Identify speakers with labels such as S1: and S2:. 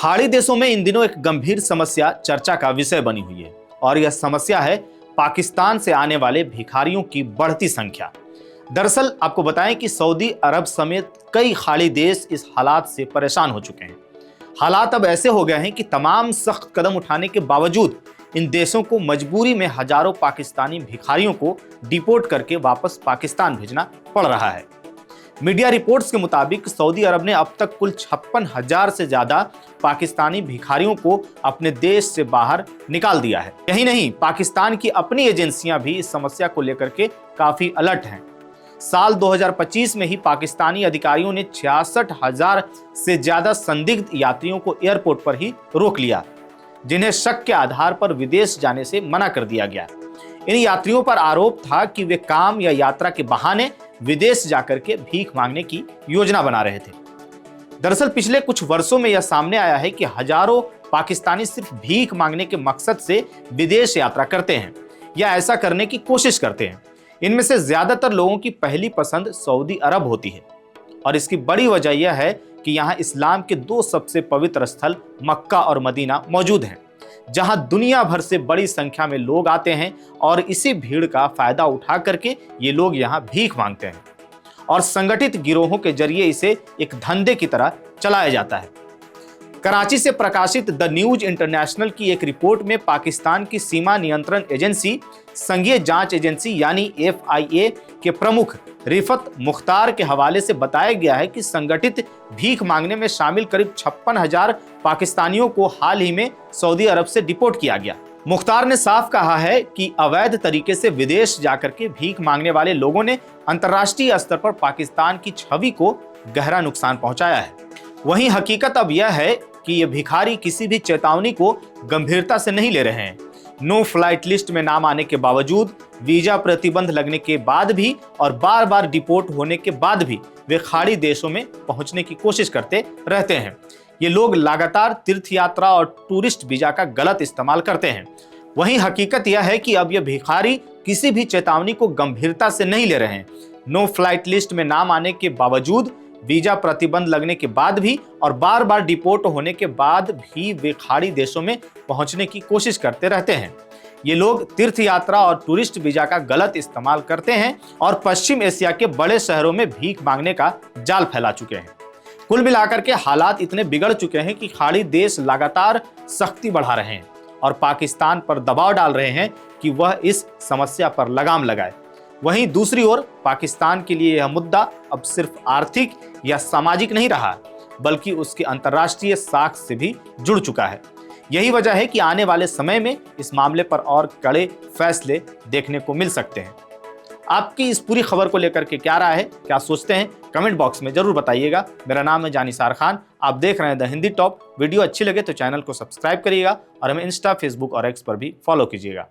S1: खाड़ी देशों में इन दिनों एक गंभीर समस्या चर्चा का विषय बनी हुई है और यह समस्या है पाकिस्तान से आने वाले भिखारियों की बढ़ती संख्या। दरअसल आपको बताएं कि सऊदी अरब समेत कई खाड़ी देश इस हालात से परेशान हो चुके हैं। हालात अब ऐसे हो गए हैं कि तमाम सख्त कदम उठाने के बावजूद इन देशों को मजबूरी में हजारों पाकिस्तानी भिखारियों को डिपोर्ट करके वापस पाकिस्तान भेजना पड़ रहा है। मीडिया रिपोर्ट्स के मुताबिक सऊदी अरब ने अब तक कुल 56,000 से ज्यादा पाकिस्तानी भिखारियों को अपने देश से बाहर निकाल दिया है। यही नहीं, पाकिस्तान की अपनी एजेंसियां भी इस समस्या को लेकर के काफी अलर्ट हैं। साल 2025 में ही पाकिस्तानी अधिकारियों ने 66,000 से ज्यादा संदिग्ध यात्रियों को एयरपोर्ट पर ही रोक लिया, जिन्हें शक के आधार पर विदेश जाने से मना कर दिया गया। इन यात्रियों पर आरोप था कि वे काम या यात्रा के बहाने विदेश जाकर के भीख मांगने की योजना बना रहे थे। दरअसल पिछले कुछ वर्षों में यह सामने आया है कि हजारों पाकिस्तानी सिर्फ भीख मांगने के मकसद से विदेश यात्रा करते हैं या ऐसा करने की कोशिश करते हैं। इनमें से ज्यादातर लोगों की पहली पसंद सऊदी अरब होती है और इसकी बड़ी वजह यह है कि यहाँ इस्लाम के दो सबसे पवित्र स्थल मक्का और मदीना मौजूद हैं, जहां दुनिया भर से बड़ी संख्या में लोग आते हैं और इसी भीड़ का फायदा उठा करके ये लोग यहां भीख मांगते हैं और संगठित गिरोहों के जरिए इसे एक धंधे की तरह चलाया जाता है। कराची से प्रकाशित द न्यूज इंटरनेशनल की एक रिपोर्ट में पाकिस्तान की सीमा नियंत्रण एजेंसी संघीय जांच एजेंसी यानी FIA के प्रमुख रिफत मुख्तार के हवाले से बताया गया है कि संगठित भीख मांगने में शामिल करीब 56,000 पाकिस्तानियों को हाल ही में सऊदी अरब से डिपोर्ट किया गया। मुख्तार ने साफ कहा है कि अवैध तरीके से विदेश जाकर के भीख मांगने वाले लोगों ने अंतर्राष्ट्रीय स्तर पर पाकिस्तान की छवि को गहरा नुकसान पहुंचाया है। वहीं हकीकत अब यह है कि ये भिखारी किसी भी चेतावनी को गंभीरता से नहीं ले रहे हैं। नो फ्लाइट लिस्ट में नाम आने के बावजूद, वीजा प्रतिबंध लगने के बाद भी और बार बार डिपोर्ट होने के बाद भी वे खाड़ी देशों में पहुंचने की कोशिश करते रहते हैं। ये लोग लगातार तीर्थ यात्रा और टूरिस्ट वीजा का गलत इस्तेमाल करते हैं। वहीं हकीकत यह है कि अब ये भिखारी किसी भी चेतावनी को गंभीरता से नहीं ले रहे हैं। नो फ्लाइट लिस्ट में नाम आने के बावजूद, वीजा प्रतिबंध लगने के बाद भी और बार बार डिपोर्ट होने के बाद भी वे खाड़ी देशों में पहुंचने की कोशिश करते रहते हैं। ये लोग तीर्थ यात्रा और टूरिस्ट वीजा का गलत इस्तेमाल करते हैं और पश्चिम एशिया के बड़े शहरों में भीख मांगने का जाल फैला चुके हैं। कुल मिलाकर के हालात इतने बिगड़ चुके हैं कि खाड़ी देश लगातार सख्ती बढ़ा रहे हैं और पाकिस्तान पर दबाव डाल रहे हैं कि वह इस समस्या पर लगाम लगाए। वहीं दूसरी ओर पाकिस्तान के लिए यह मुद्दा अब सिर्फ आर्थिक या सामाजिक नहीं रहा, बल्कि उसके अंतर्राष्ट्रीय साख से भी जुड़ चुका है। यही वजह है कि आने वाले समय में इस मामले पर और कड़े फैसले देखने को मिल सकते हैं। आपकी इस पूरी खबर को लेकर के क्या राय है, क्या सोचते हैं, कमेंट बॉक्स में जरूर बताइएगा। मेरा नाम है जानिसार खान, आप देख रहे हैं द हिंदी टॉप। वीडियो अच्छी लगे तो चैनल को सब्सक्राइब करिएगा और हमें इंस्टा, फेसबुक और एक्स पर भी फॉलो कीजिएगा।